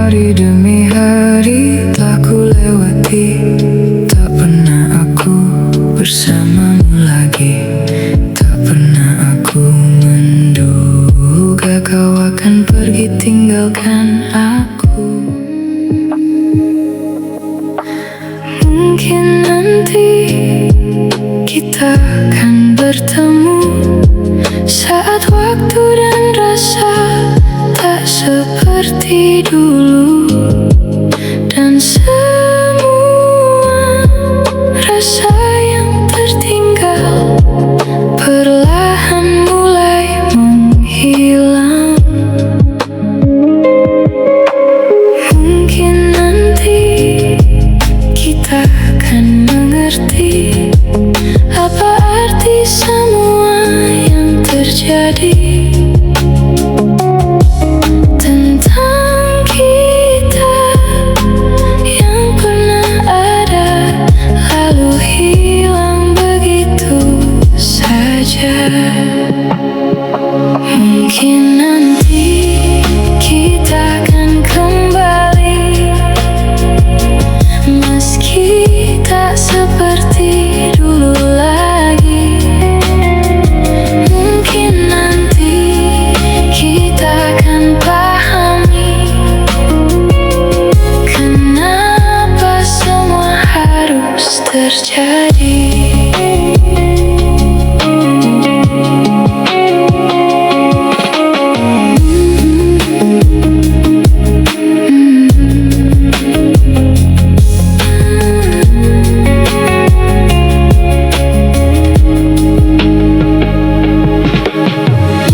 Hari demi hari telah ku lewati, tak pernah aku bersamamu lagi. Tak pernah aku menduga kau akan pergi tinggalkan aku. Mungkin nanti kita akan bertemu saat waktu dan rasa tak seperti dulu, dan semua rasa yang tertinggal perlahan mulai menghilang. Mungkin nanti kita akan mengerti apa arti semua yang terjadi tentang kita yang pernah ada lalu hilang begitu saja. Mungkin nanti kita akan kembali meski tak seperti dulu lagi. Mungkin nanti kita akan pahami kenapa semua harus terjadi.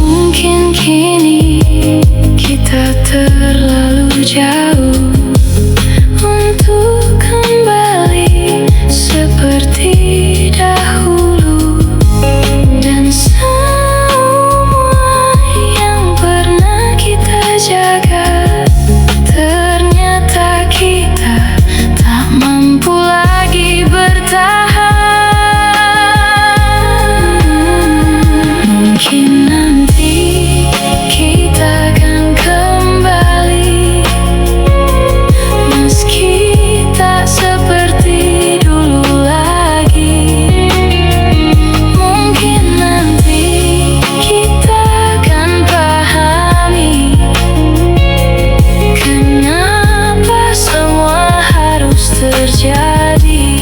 Mungkin kini kita terlalu jauh untuk kembali seperti dahulu, dan semua yang pernah kita jaga ternyata kita tak mampu lagi bertahan. Mungkin nanti kita akan kembali meski tak seperti dulu lagi. Mungkin nanti kita akan pahami kenapa semua harus terjadi.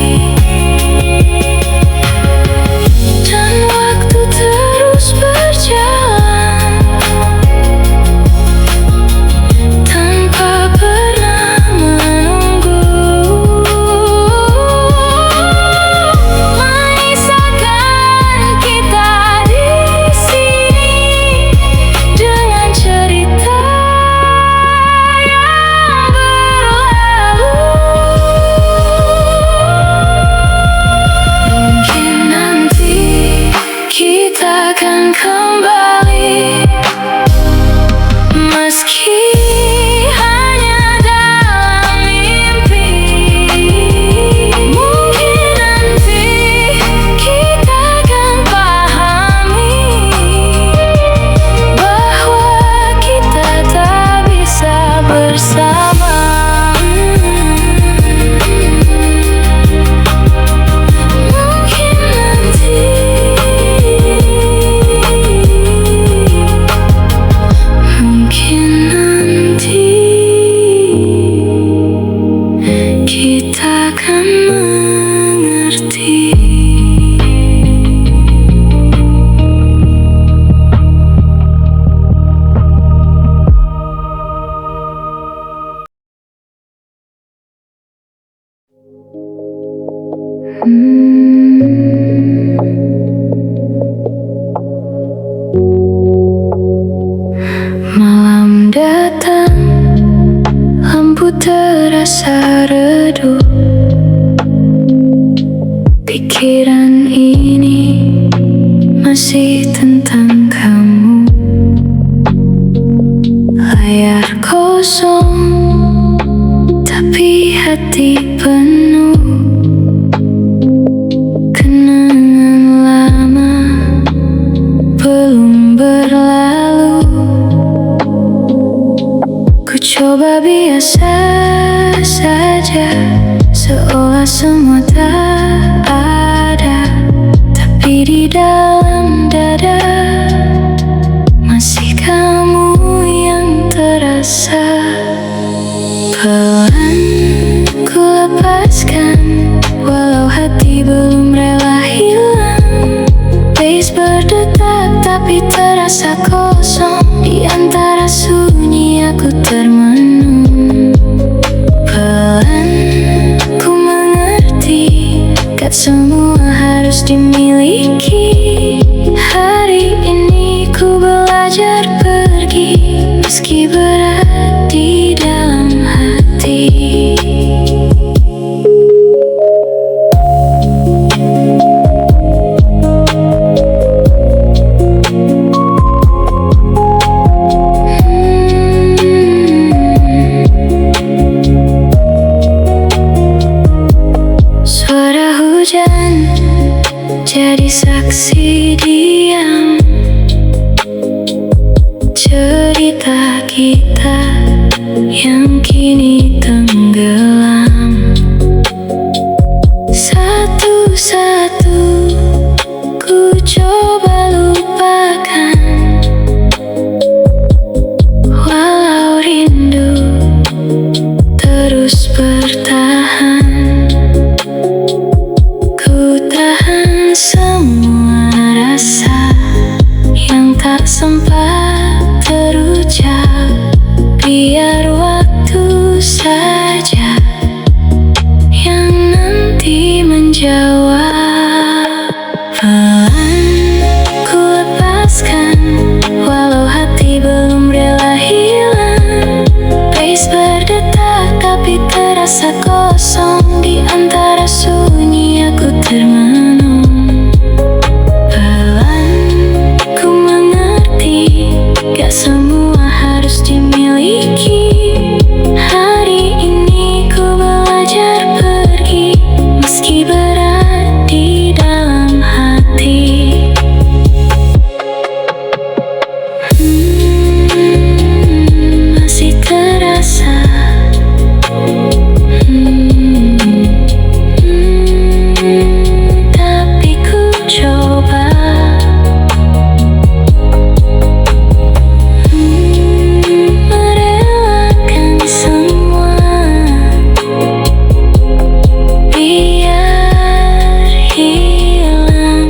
Dan waktu terus berjalan tanpa pernah menunggu, mengisahkan kita di sini dengan cerita yang berlalu. Mungkin nanti kita akan kembali meski hanya dalam mimpi. Mungkin nanti kita akan pahami bahwa kita tak bisa bersama. Mungkin nanti kita akan mengerti. Malam datang, lampu terasa redup. Pikiran ini masih tentang kamu. Layar kosong, tapi hati penuh. Kenangan lama belum berlalu. Ku coba biar biasa saja, seolah semua tak ada. Tapi di dalam dada masih kamu yang terasa. Pelan ku lepaskan, walau hati belum rela hilang. Pace berdetak tapi terasa kosong. Di antara sunyi aku termenung. Pelan ku mengerti, gak semua harus dimiliki. Hari ini ku belajar pergi, meski berat di dalam hati. Suara hujan jadi saksi diam, cerita kita yang kini tenggelam. Satu-satu ku coba lupakan, walau rindu terus bertahan. Ku tahan semua rasa yang tak sempat terucap. Biar waktu saja yang nanti menjawab. Pelan ku lepaskan, walau hati belum rela hilang. Pace berdetak tapi terasa kosong. Di antara sunyi aku termenung. Pelan ku mengerti, gak semua harus dimiliki. Hari ini ku belajar pergi, meski berat di dalam hati. Masih terasa. Tapi ku coba merelakan semua, biar hilang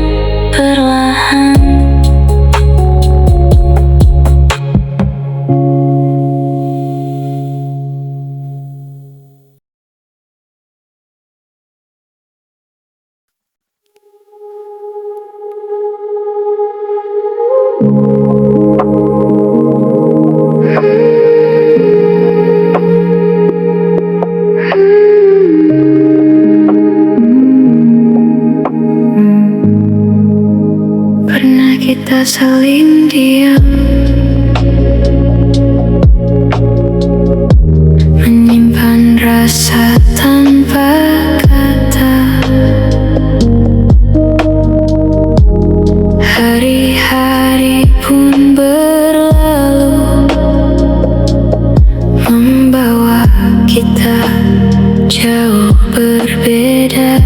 perlahan. Pernah kita saling diam, menyimpan rasa tanpa kata. Hari-hari pun berlalu, membawa kita jauh berbeda.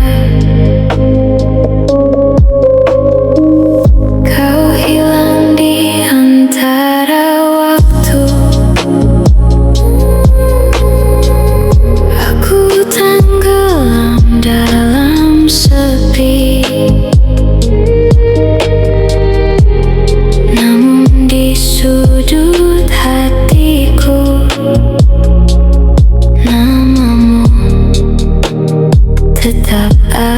Kau hilang di antara waktu, aku tenggelam dalam sepi. Namun di sudut hatiku, namamu tetap ada.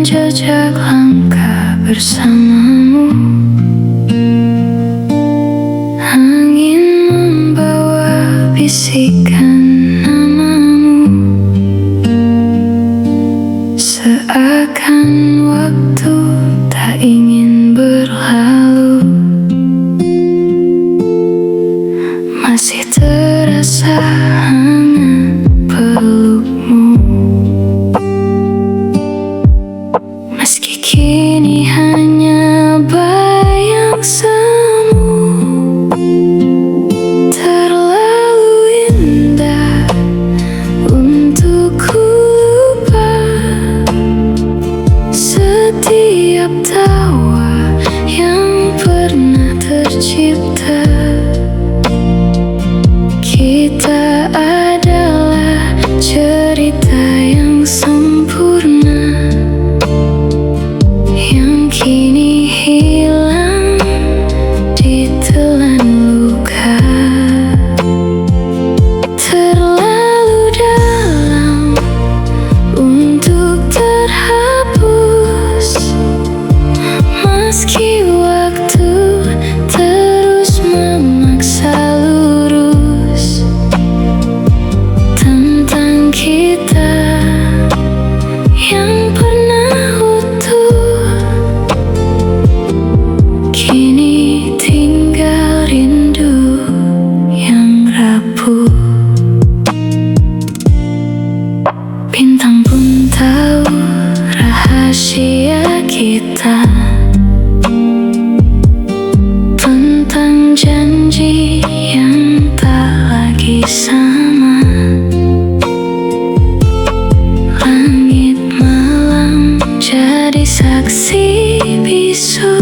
jejak langkah bersamamu. Angin membawa bisikan namamu, seakan waktu tak ingin berlalu. Masih terasa hangat pelukmu, meski kini hanya bayang semu. Terlalu indah untuk ku lupa setiap tawa yang pernah tercipta. Kita adalah cerita yang sempurna, yang kini hilang ditelan luka. Terlalu dalam untuk terhapus, meski waktu terus memaksa lurus. Tentang kita yang pernah utuh, kini tinggal rindu yang rapuh. Bintang pun tahu rahasia kita, tentang janji yang tak lagi sama. Langit malam jadi saksi bisu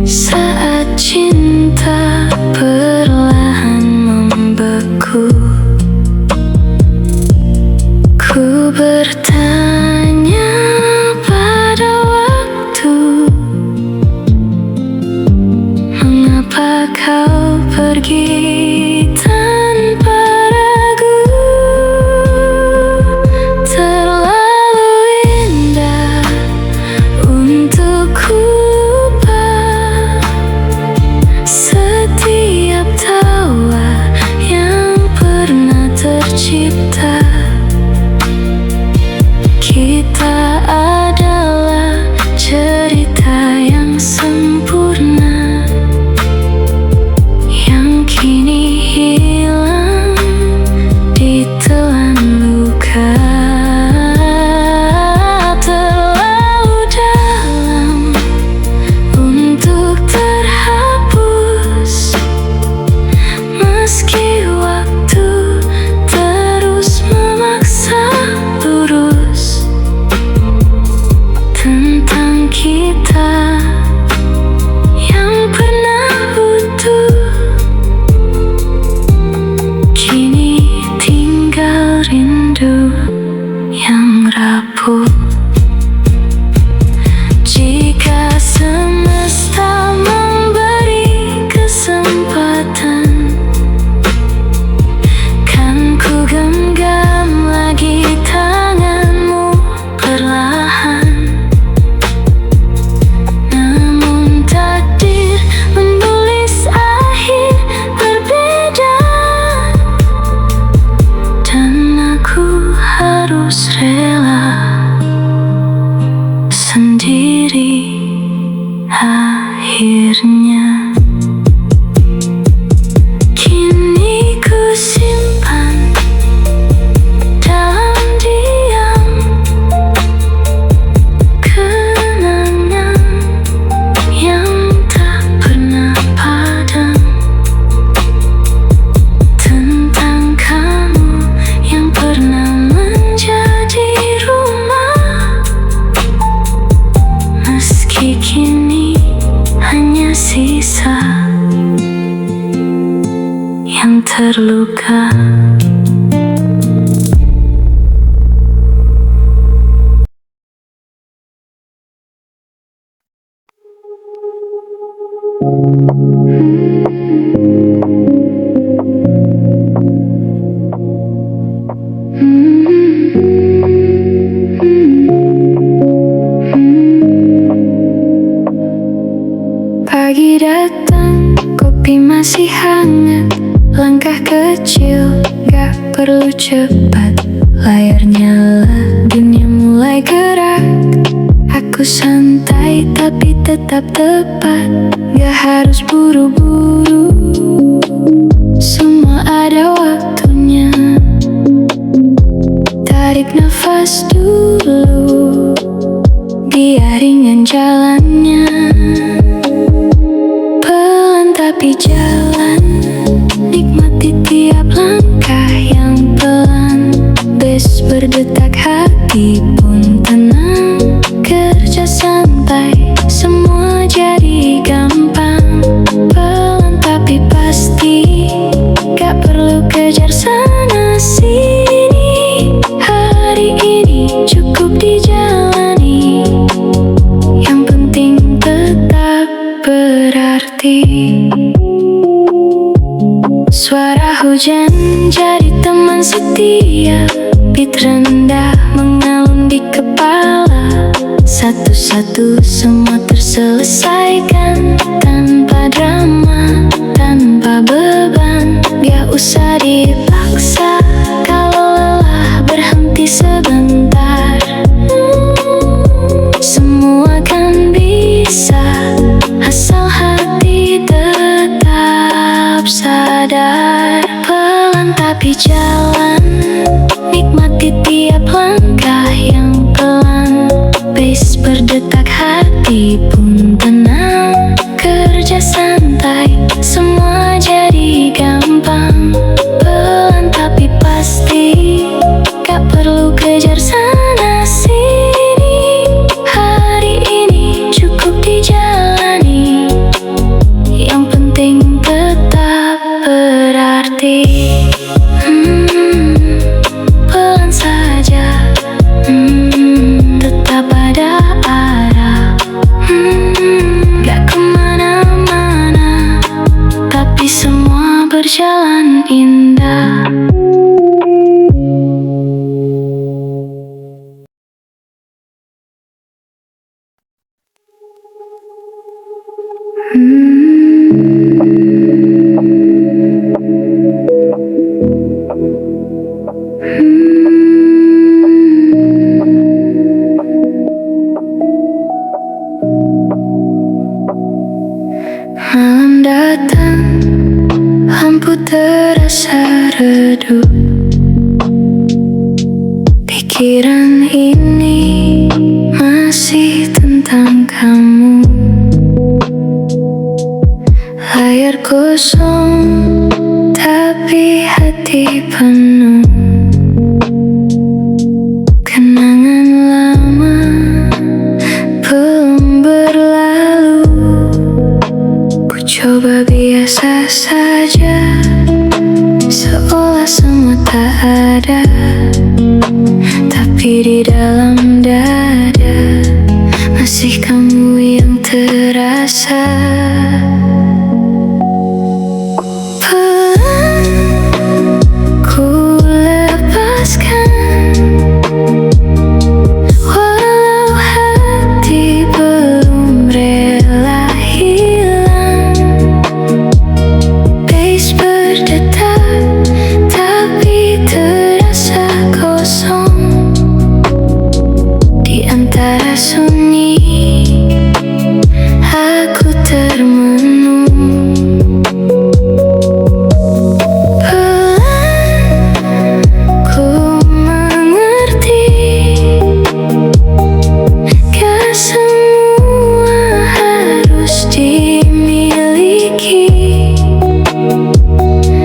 saat cinta perlahan membeku. Ku bertanya pada waktu, mengapa kau pergi tanpa ragu? Terlalu indah untuk ku lupa setiap tawa yang pernah tercipta. Kita adalah cerita yang sempurna, yang kini hilang ditelan luka. Terlalu dalam untuk terhapus, meski waktu terus memaksa lurus. Tentang kita yang pernah utuh, kini tinggal rindu yang rapuh. Jika semesta memberi kesempatan, kan ku genggam lagi tanganmu perlahan. Namun takdir menulis akhir berbeda, dan aku harus rela sendiri akhirnya. Kini ku simpan dalam diam kenangan yang tak pernah padam, tentang kamu yang pernah menjadi rumah. Meski kini hanya sisa yang terluka. masih hangat. Langkah kecil, gak perlu cepat. Layar nyala, dunia mulai gerak. Aku santai tapi tetap tepat. Gak harus buru-buru, semua ada waktunya. Tarik nafas dulu, biar ringan jalannya. Pelan tapi jalan, nikmati tiap langkah yang pelan. Bus berdetak, hati pun tenang. Kerja santai, semua jadi gampang. Pelan tapi pasti, gak perlu kejar sana sini. Hari ini cukup dijalani, yang penting tetap berarti. Suara hujan jadi teman setia. Beat rendah mengalun di kepala. Satu-satu semua terselesaikan, tanpa drama, tanpa beban. Gak usah dipaksa, kalau lelah berhenti sebentar. Semua kan bisa, asal hati tetap sadar. Pelan tapi jalan, nikmati tiap langkah yang pelan. Pace berdetak, hati pun tenang. Kerja santai, semua jadi gampang. Pelan tapi pasti, gak perlu kejar sana sini. Hari ini cukup dijalani, yang penting tetap berarti. Pelan saja, tetap ada arah. Gak kemana-mana, tapi semua berjalan indah. Malam datang, lampu terasa redup. Pikiran ini masih tentang kamu. Layar kosong, tapi hati penuh. Kenangan lama belum berlalu. Ku coba biasa saja, seolah semua tak ada. Tapi di dalam dada masih kamu yang terasa. Pelan ku lepaskan, walau hati belum rela hilang. Pace berdetak, tapi terasa kosong. Di antara sunyi, aku termenung. Pelan ku mengerti, gak semua harus dimiliki.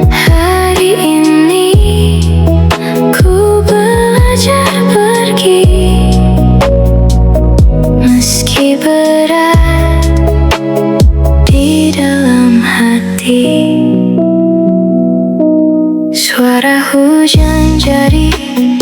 Hari ini ku belajar pergi, meski berat di dalam hati. Suara hujan jadi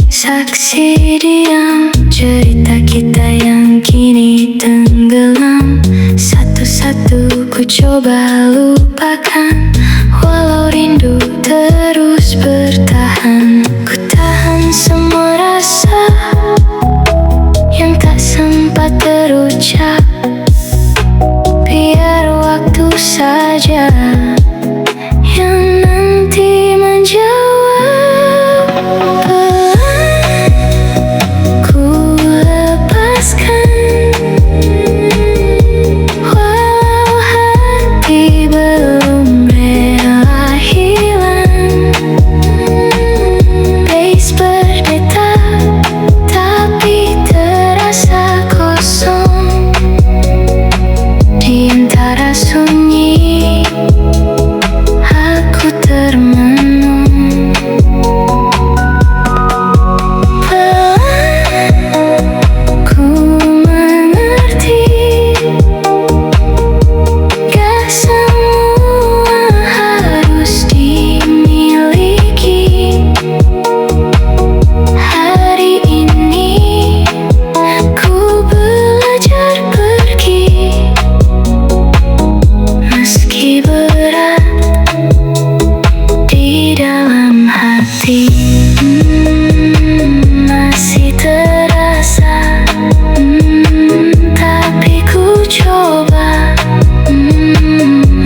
saksi diam, cerita kita yang kini tenggelam. Satu-satu ku coba lupakan, walau rindu terus bertahan. Ku tahan semua rasa yang tak sempat terucap. Biar waktu saja hati. Masih terasa, tapi ku coba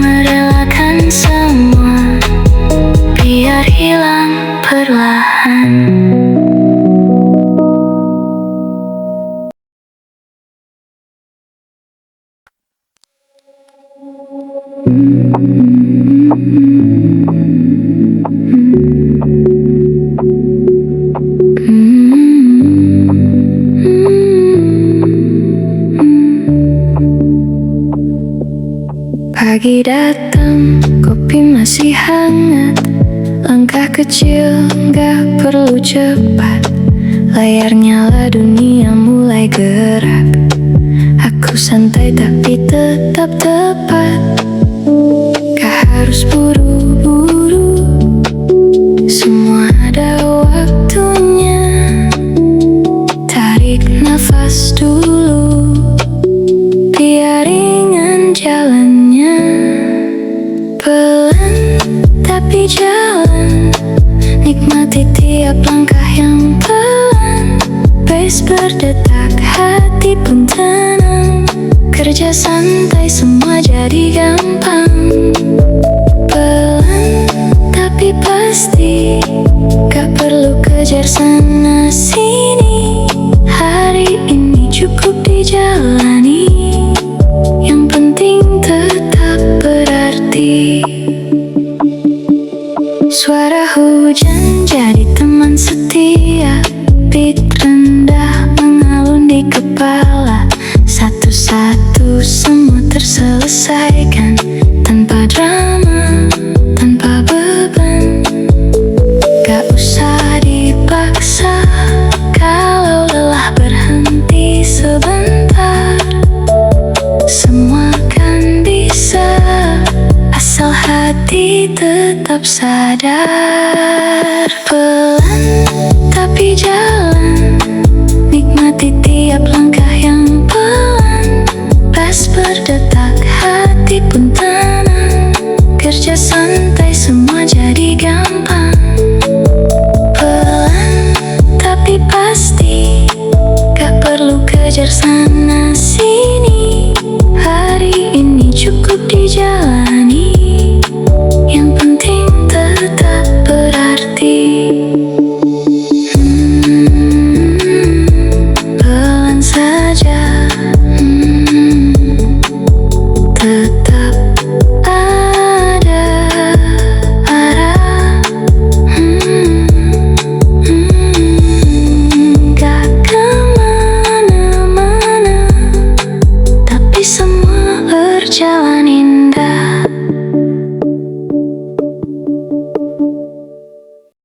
merelakan semua biar hilang perlahan. Pagi datang, kopi masih hangat. Langkah kecil, gak perlu cepat. Layar nyala, dunia mulai gerak. Aku santai tapi tetap tepat. Gak harus buru-buru, semua ada waktunya. Tarik nafas dulu, biar ringan jalannya. Pelan tapi jalan, nikmati tiap langkah yang pelan. Pace berdetak, hati pun tenang. Kerja santai, semua jadi gampang. Pelan tapi pasti, gak perlu kejar sana sini. Hari ini cukup dijalani, yang penting tetap berarti. Suara hujan jadi teman setia. Beat rendah mengalun di kepala. Satu-satu semua terselesaikan, tanpa drama, tanpa beban. Gak usah dipaksa, kalau lelah berhenti sebentar. Semua kan bisa, asal hati tetap sadar. Pelan tapi jalan, nikmati tiap langkah yang pelan. Pas berdetak, hati pun tenang. Kerja santai, semua jadi gampang. Pelan tapi pasti, gak perlu kejar sana sini. Hari ini cukup dijalani, yang penting tetap berarti.